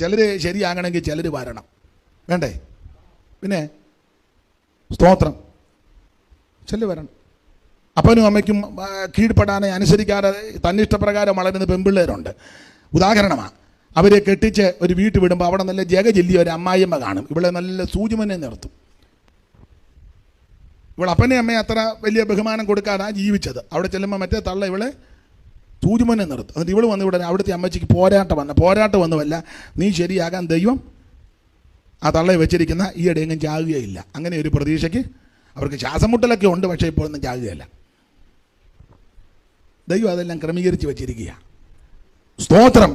ചിലർ ശരിയാകണമെങ്കിൽ ചിലർ വരണം, വേണ്ടേ? പിന്നെ സ്തോത്രം, ചിലർ വരണം. അപ്പനും അമ്മയ്ക്കും കീഴ്പ്പെടാനെ അനുസരിക്കാതെ തന്നിഷ്ടപ്രകാരം വളരുന്ന പെൺപിള്ളേരുണ്ട്. ഉദാഹരണമാണ്, അവരെ കെട്ടിച്ച് ഒരു വീട്ടിൽ വിടുമ്പോൾ അവിടെ നല്ല ജഗജല്ലിയ ഒരു അമ്മായിയമ്മ കാണും, ഇവിടെ നല്ല സൂചിമനെ നിർത്തും. ഇവിടെ അപ്പനെ അമ്മയെ അത്ര വലിയ ബഹുമാനം കൊടുക്കാതാണ് ജീവിച്ചത്. അവിടെ ചെല്ലുമ്പോൾ മറ്റേ തള്ള ഇവളെ സൂചിമനെ നിർത്തും. എന്നിട്ട് ഇവൾ വന്ന് ഇവിടെ അവിടുത്തെ അമ്മച്ചിക്ക് പോരാട്ടം വന്നുമല്ല, നീ ശരിയാകാൻ ദൈവം ആ തള്ളയെ വെച്ചിരിക്കുന്ന ഈയിടെയെങ്കിലും ചാകുകയില്ല. അങ്ങനെ ഒരു പ്രതീക്ഷയ്ക്ക് അവർക്ക് ശ്വാസം മുട്ടലൊക്കെ ഉണ്ട്, പക്ഷേ ഇപ്പോഴൊന്നും ചാകുകയല്ല. ദൈവം അതെല്ലാം ക്രമീകരിച്ച് വെച്ചിരിക്കുക. സ്തോത്രം.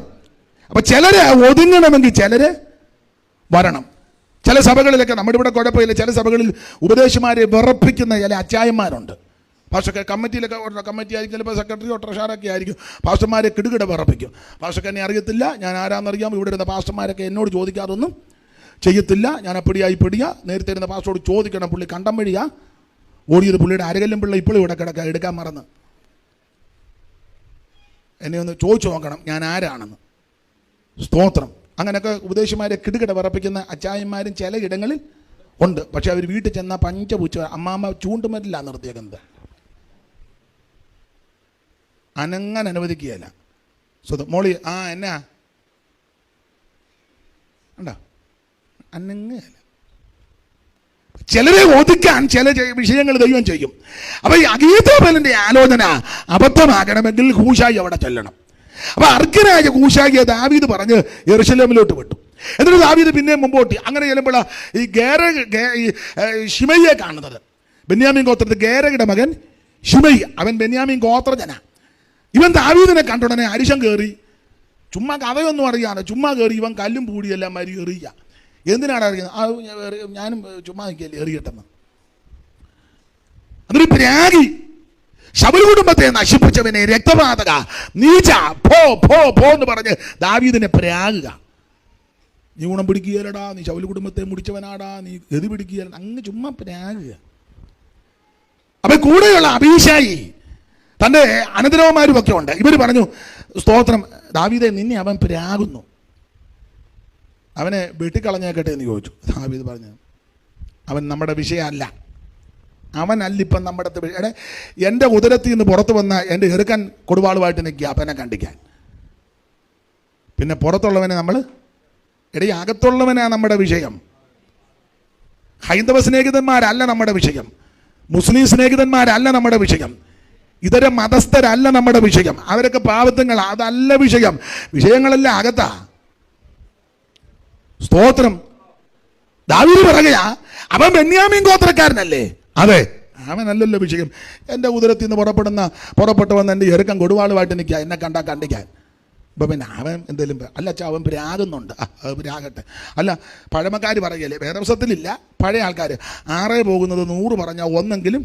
അപ്പം ചിലര് ഒതുങ്ങണമെങ്കിൽ ചിലര് വരണം. ചില സഭകളിലൊക്കെ, നമ്മുടെ ഇവിടെ കുഴപ്പമില്ല, ചില സഭകളിൽ ഉപദേശിമാരെ വിറപ്പിക്കുന്ന ചില അച്ചായന്മാരുണ്ട്. പാസ്റ്റർ കമ്മിറ്റിയിലൊക്കെ കമ്മിറ്റി ആയിരിക്കും, ചിലപ്പോൾ സെക്രട്ടറിയോ ട്രഷറൊക്കെ ആയിരിക്കും. പാസ്റ്റർമാരെ കിടുകിട വിറപ്പിക്കും. പാസ്റ്റർക്ക് എന്നെ അറിയത്തില്ല, ഞാൻ ആരാന്നറിയാം, ഇവിടെ ഇരുന്ന പാസ്റ്റർമാരൊക്കെ എന്നോട് ചോദിക്കാതൊന്നും ചെയ്യത്തില്ല, ഞാൻ അപ്പടിയായി പിടിയാ. നേരത്തെ ഇരുന്ന പാസ്റ്ററോട് ചോദിക്കണം, പുള്ളി കണ്ടം വഴിയാ ഓടിയത്, പുള്ളിയുടെ അരകല്ലും പിള്ള ഇപ്പോഴും ഇവിടെ എടുക്കാൻ മറന്ന്. എന്നെ ഒന്ന് ചോദിച്ചു നോക്കണം ഞാൻ ആരാണെന്ന്. സ്തോത്രം. അങ്ങനെയൊക്കെ ഉപദേശിമാരെ കിടുകിട വിറപ്പിക്കുന്ന അച്ചായന്മാരും ചില ഇടങ്ങളിൽ ഉണ്ട്. പക്ഷെ അവർ വീട്ടിൽ ചെന്നാൽ പഞ്ചപൂച്ച അമ്മാമ്മ ചൂണ്ടുമറ്റില്ല നിർത്തിയേക്കുന്നത്, അനങ്ങാൻ അനുവദിക്കുകയല്ല. മോളി എന്നാ ഉണ്ടോ, അനങ്ങുകയല്ല. ചിലരെ ഒതുക്കാൻ ചില വിഷയങ്ങൾ ദൈവം ചെയ്യും. അപ്പം ഈ അഗീതോബലിൻ്റെ ആലോചന അബദ്ധമാകണമെങ്കിൽ ഹൂശായി അവിടെ ചെല്ലണം. അപ്പം അർക്കനായ ഹൂശായിയെ ദാവീദ് പറഞ്ഞ് യെരൂശലേമിലോട്ട് വിട്ടു. എന്നിട്ട് ദാവീദ് പിന്നെ മുമ്പോട്ട്. അങ്ങനെ ചെല്ലുമ്പോൾ ഈ ശിമയിയെ കാണുന്നത്, ബെന്യാമീൻ ഗോത്രത്തിൽ ഗേരയുടെ മകൻ ശിമയി, അവൻ ബെന്യാമീൻ ഗോത്രജനാ. ഇവൻ ദാവീദിനെ കണ്ടുടനെ അരിശം കയറി, ചുമ്മാ കഥയൊന്നും അറിയാനോ, ചുമ്മാ കയറി ഇവൻ കല്ലും പൂടിയെല്ലാം മാരി എറിയുക. എന്തിനാണ് അറിയുന്നത്? ഞാനും ചുമ്മാ നിൽക്കല്ലേ എറിയട്ടെന്ന്. അതൊരു പ്രാഗി, ശൗൽ കുടുംബത്തെ നശിപ്പിച്ചവനെ, രക്തപാതക, നീച്ച, പോ പോ പോ എന്ന് പറഞ്ഞ് ദാവീദിനെ പ്രാഗുക. നീ ഗുണം പിടിക്കുകയല്ലടാ, നീ ശൗൽ കുടുംബത്തെ മുടിച്ചവനാടാ, നീ ഗതി പിടിക്കുകയല്ല, അങ്ങ് ചുമ്മാ പ്രാഗുക. അപ്പം കൂടെയുള്ള അബീശായി തൻ്റെ അനന്തരവന്മാരുമൊക്കെ ഉണ്ട്. ഇവർ പറഞ്ഞു, സ്തോത്രം, ദാവീദെ നിന്നെ അവൻ പ്രാകുന്നു, അവനെ വെട്ടിക്കളഞ്ഞേക്കട്ടെ എന്ന് ചോദിച്ചു. ദാവീദ് പറഞ്ഞു, അവൻ നമ്മുടെ വിഷയമല്ല, അവനല്ലിപ്പം നമ്മുടെ എടെ എൻ്റെ ഉദരത്തിൽ നിന്ന് പുറത്ത് വന്ന എൻ്റെ ചെറുക്കൻ കൊടുവാളുമായിട്ട് നിൽക്കുക അപ്പനെ കണ്ടിക്കാൻ. പിന്നെ പുറത്തുള്ളവനെ നമ്മൾ അകത്തുള്ളവനാണ് നമ്മുടെ വിഷയം. ഹൈന്ദവ സ്നേഹിതന്മാരല്ല നമ്മുടെ വിഷയം, മുസ്ലിം സ്നേഹിതന്മാരല്ല നമ്മുടെ വിഷയം, ഇതര മതസ്ഥരല്ല നമ്മുടെ വിഷയം. അവരൊക്കെ പാവത്തങ്ങൾ, അതല്ല വിഷയം. വിഷയങ്ങളെല്ലാം അകത്താ. സ്തോത്രം. ദാവീദ് പറയുക, അവൻ ബെന്യാമീൻ ഗോത്രക്കാരനല്ലേ? അതെ, അവനല്ലല്ലോ വിഷയം. എൻ്റെ ഉദരത്തിൽ നിന്ന് പുറപ്പെട്ടു വന്ന് എൻ്റെ ചെറുക്കൻ കൊടുവാളുമായിട്ട് നിൽക്കുക, എന്നെ കണ്ടിക്കാൻ. ഇപ്പം പിന്നെ അവൻ എന്തെങ്കിലും അല്ല അച്ഛാ, അവൻ പ്രാകുന്നുണ്ട്. പ്രാകട്ടെ. അല്ല, പഴമക്കാർ പറയല്ലേ, വേദപുസ്തകത്തിലില്ല, പഴയ ആൾക്കാർ 6 പോകുന്നത് 100 പറഞ്ഞാൽ ഒന്നെങ്കിലും.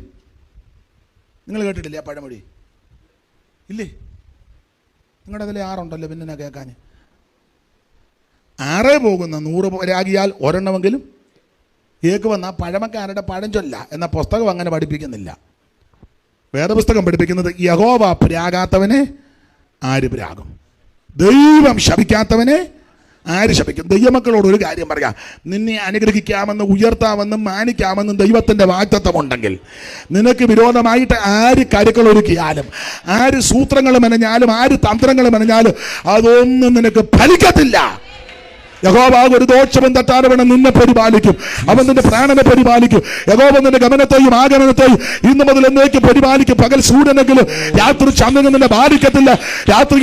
നിങ്ങൾ കേട്ടിട്ടില്ലേ ആ പഴമൊഴി? ഇല്ലേ? നിങ്ങളുടെ അതിൽ 6 ഉണ്ടല്ലോ, പിന്നെ ഞാൻ കേൾക്കാൻ. 6 പോകുന്ന 100 രാഗിയാൽ ഒരെണ്ണമെങ്കിലും കേൾക്കുമെന്ന പഴമക്കാരുടെ പഴഞ്ചൊല്ല. എന്ന പുസ്തകം അങ്ങനെ പഠിപ്പിക്കുന്നില്ല. വേദപുസ്തകം പഠിപ്പിക്കുന്നത് യഹോവ പ്രാകാത്തവനെ ആര് പ്രാകും, ദൈവം ശപിക്കാത്തവനെ ആര് ശപിക്കും. ദൈവമക്കളോട് ഒരു കാര്യം പറയാം, നിന്നെ അനുഗ്രഹിക്കാമെന്നും ഉയർത്താമെന്നും മാനിക്കാമെന്നും ദൈവത്തിൻ്റെ വാഗ്ദത്തം ഉണ്ടെങ്കിൽ, നിനക്ക് വിരോധമായിട്ട് ആര് കരുക്കൾ ഒരുക്കിയാലും, ആര് സൂത്രങ്ങൾ മെനഞ്ഞാലും, ആര് തന്ത്രങ്ങൾ മെനഞ്ഞാലും അതൊന്നും നിനക്ക് ഫലിക്കത്തില്ല. യഹോവ ഒരു ദോഷവും തട്ടാതെ വേണം നിന്നെ പരിപാലിക്കും. അവൻ നിന്റെ പ്രാണനെ പരിപാലിക്കും. യഹോവ നിന്റെ ഗമനത്തെയും ആഗമനത്തെയും ഇന്നു മുതൽ എന്നേക്ക് പരിപാലിക്കും. പകൽ സൂര്യനെങ്കിലും രാത്രി ചന്ദ്രൻ നിന്നെ ബാധിക്കത്തില്ല. രാത്രി